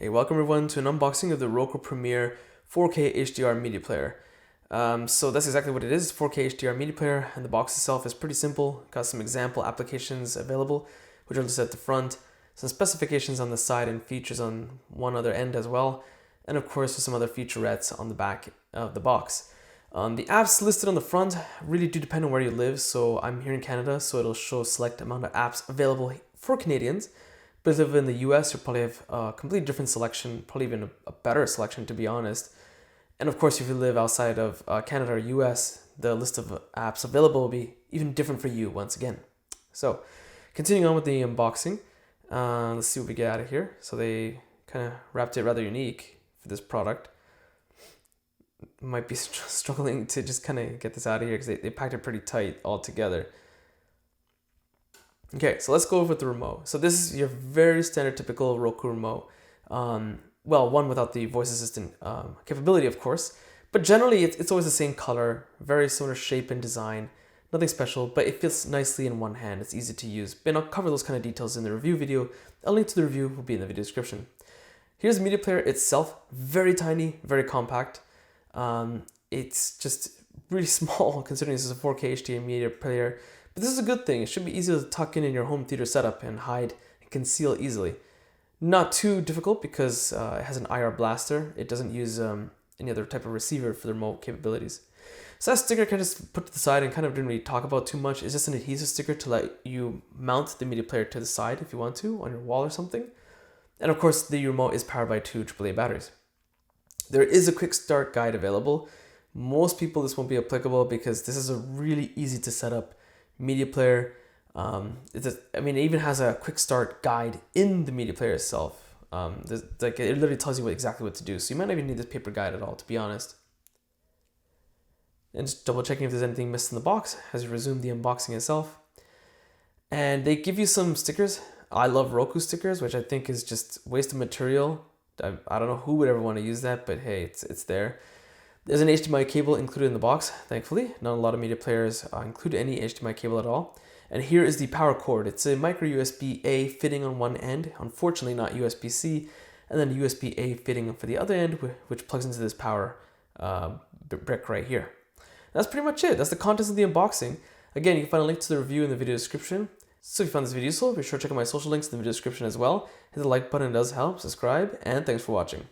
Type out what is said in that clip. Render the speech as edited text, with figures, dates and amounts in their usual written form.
Hey, welcome everyone to an unboxing of the Roku Premiere 4K HDR media player. So that's exactly what it is, 4K HDR media player, and the box itself is pretty simple. Got some example applications available, which are listed at the front, some specifications on the side and features on one other end as well, and of course some other featurettes on the back of the box. The apps listed on the front really do depend on where you live, so I'm here in Canada, so it'll show a select amount of apps available for Canadians. But if you live in the US, you'll probably have a completely different selection, probably even a better selection, to be honest. And of course, if you live outside of Canada or US, the list of apps available will be even different for you once again. So, continuing on with the unboxing, let's see what we get out of here. So they kind of wrapped it rather unique for this product. Might be struggling to just kind of get this out of here because they packed it pretty tight all together. Okay, so let's go over with the remote. So this is your very standard typical Roku remote. Well, one without the voice assistant capability, of course, but generally it's always the same color, very similar shape and design, nothing special, but it fits nicely in one hand. It's easy to use, and I'll cover those kind of details in the review video. A link to the review will be in the video description. Here's the media player itself, very tiny, very compact. It's just really small considering this is a 4K HDR media player. But this is a good thing. It should be easy to tuck in your home theater setup and hide and conceal easily. Not too difficult because it has an IR blaster. It doesn't use any other type of receiver for the remote capabilities. So that sticker I can just put to the side and kind of didn't really talk about too much. It's just an adhesive sticker to let you mount the media player to the side if you want to on your wall or something. And of course the remote is powered by 2 AAA batteries. There is a quick start guide available. Most people this won't be applicable because this is a really easy to set up media player. It even has a quick start guide in the media player itself. It literally tells you exactly what to do. So you might not even need this paper guide at all, to be honest. And just double checking if there's anything missed in the box as you resume the unboxing itself. And they give you some stickers. I love Roku stickers, which I think is just waste of material. I don't know who would ever want to use that, but hey, it's there. There's an HDMI cable included in the box, thankfully. Not a lot of media players include any HDMI cable at all. And here is the power cord. It's a micro USB-A fitting on one end, unfortunately not USB-C, and then USB-A fitting for the other end, which plugs into this power brick right here. That's pretty much it. That's the contents of the unboxing. Again, you can find a link to the review in the video description. So if you found this video useful, be sure to check out my social links in the video description as well. Hit the like button, it does help, subscribe, and thanks for watching.